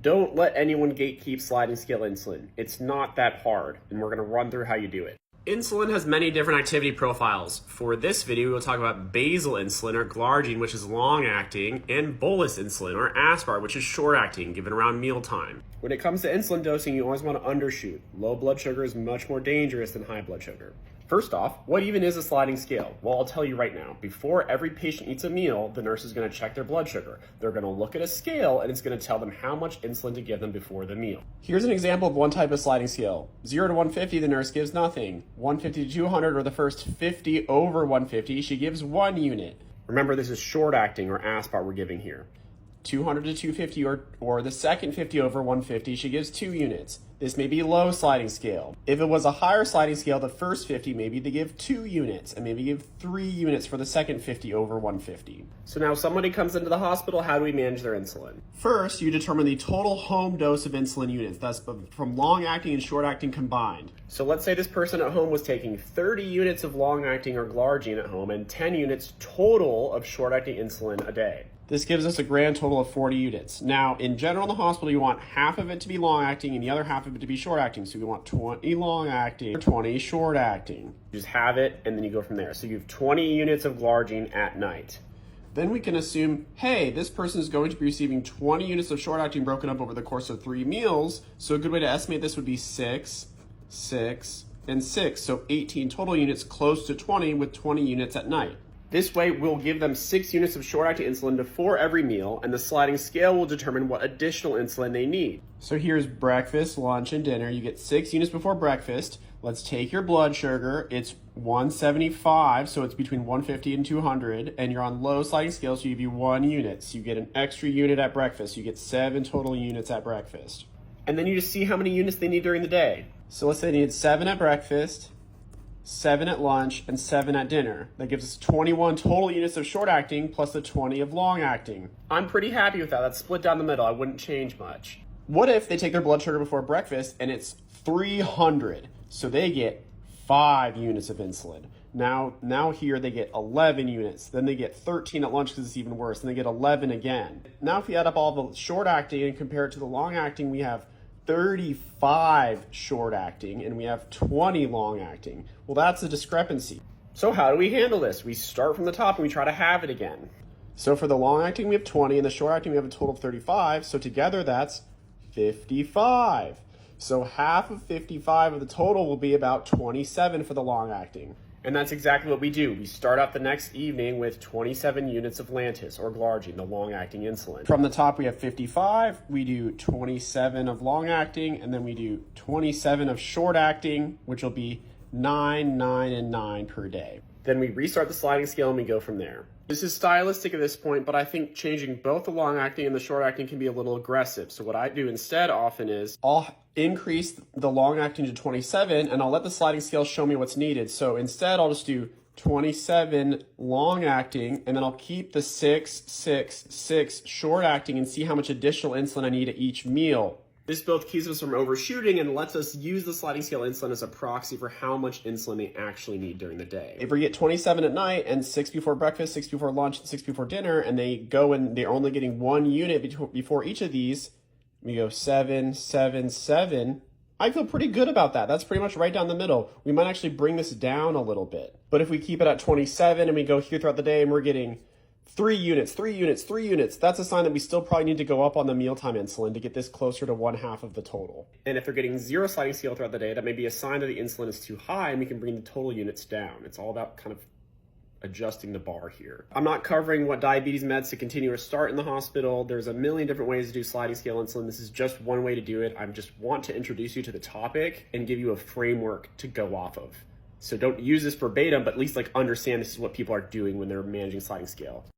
Don't let anyone gatekeep sliding scale insulin. It's not that hard, and we're going to run through how you do it. Insulin has many different activity profiles. For this video, we'll talk about basal insulin or glargine, which is long-acting, and bolus insulin or aspart, which is short-acting, given around mealtime. When it comes to insulin dosing, you always want to undershoot. Low blood sugar is much more dangerous than high blood sugar. First off, what even is a sliding scale? Well, I'll tell you right now. Before every patient eats a meal, the nurse is going to check their blood sugar. They're going to look at a scale, and it's going to tell them how much insulin to give them before the meal. Here's an example of one type of sliding scale. 0 to 150, the nurse gives nothing. 150 to 200, or the first 50 over 150, she gives 1 unit. Remember, this is short-acting or aspart we're giving here. 200 to 250 or the second 50 over 150, she gives 2 units. This may be low sliding scale. If it was a higher sliding scale, the first 50, maybe they give 2 units and maybe give 3 units for the second 50 over 150. So now somebody comes into the hospital, how do we manage their insulin? First, you determine the total home dose of insulin units. That's from long-acting and short-acting combined. So let's say this person at home was taking 30 units of long-acting or glargine at home and 10 units total of short-acting insulin a day. This gives us a grand total of 40 units. Now, in general in the hospital, you want half of it to be long-acting and the other half of it to be short-acting. So we want 20 long-acting, 20 short-acting. You just have it, and then you go from there. So you have 20 units of glargine at night. Then we can assume, hey, this person is going to be receiving 20 units of short-acting broken up over the course of 3 meals. So a good way to estimate this would be 6, 6, and 6. So 18 total units, close to 20, with 20 units at night. This way, we'll give them 6 units of short-acting insulin before every meal, and the sliding scale will determine what additional insulin they need. So here's breakfast, lunch, and dinner. You get 6 units before breakfast. Let's take your blood sugar. It's 175, so it's between 150 and 200, and you're on low sliding scale, so you give you 1 unit. So you get an extra unit at breakfast. You get 7 total units at breakfast. And then you just see how many units they need during the day. So let's say they need 7 at breakfast, 7 at lunch, and 7 at dinner. That gives us 21 total units of short-acting plus the 20 of long-acting. I'm pretty happy with that. That's split down the middle. I wouldn't change much. What if they take their blood sugar before breakfast and it's 300? So they get 5 units of insulin. Now here they get 11 units. Then they get 13 at lunch because it's even worse. Then they get 11 again. Now if you add up all the short-acting and compare it to the long-acting, we have 35 short-acting and we have 20 long-acting. Well, that's a discrepancy. So how do we handle this? We start from the top and we try to halve it again. So for the long-acting we have 20 and the short-acting we have a total of 35. So together that's 55. So half of 55 of the total will be about 27 for the long-acting. And that's exactly what we do. We start out the next evening with 27 units of Lantus or glargine, the long-acting insulin. From the top we have 55, we do 27 of long-acting, and then we do 27 of short-acting, which will be 9, 9, and 9 per day. Then we restart the sliding scale and we go from there. This is stylistic at this point, but I think changing both the long-acting and the short-acting can be a little aggressive. So what I do instead often is I'll increase the long-acting to 27 and I'll let the sliding scale show me what's needed. So instead I'll just do 27 long-acting and then I'll keep the 6, 6, 6 short-acting and see how much additional insulin I need at each meal. This both keeps us from overshooting and lets us use the sliding scale insulin as a proxy for how much insulin they actually need during the day. If we get 27 at night and 6 before breakfast, 6 before lunch, and 6 before dinner, and they go and they're only getting 1 unit before each of these, we go 7, 7, 7. I feel pretty good about that. That's pretty much right down the middle. We might actually bring this down a little bit. But if we keep it at 27 and we go here throughout the day and we're getting 3 units, 3 units, 3 units, that's a sign that we still probably need to go up on the mealtime insulin to get this closer to 1/2 of the total. And if they're getting 0 sliding scale throughout the day, that may be a sign that the insulin is too high and we can bring the total units down. It's all about kind of adjusting the bar here. I'm not covering what diabetes meds to continue or start in the hospital. There's a million different ways to do sliding scale insulin. This is just one way to do it. I just want to introduce you to the topic and give you a framework to go off of. So don't use this verbatim, but at least like understand this is what people are doing when they're managing sliding scale.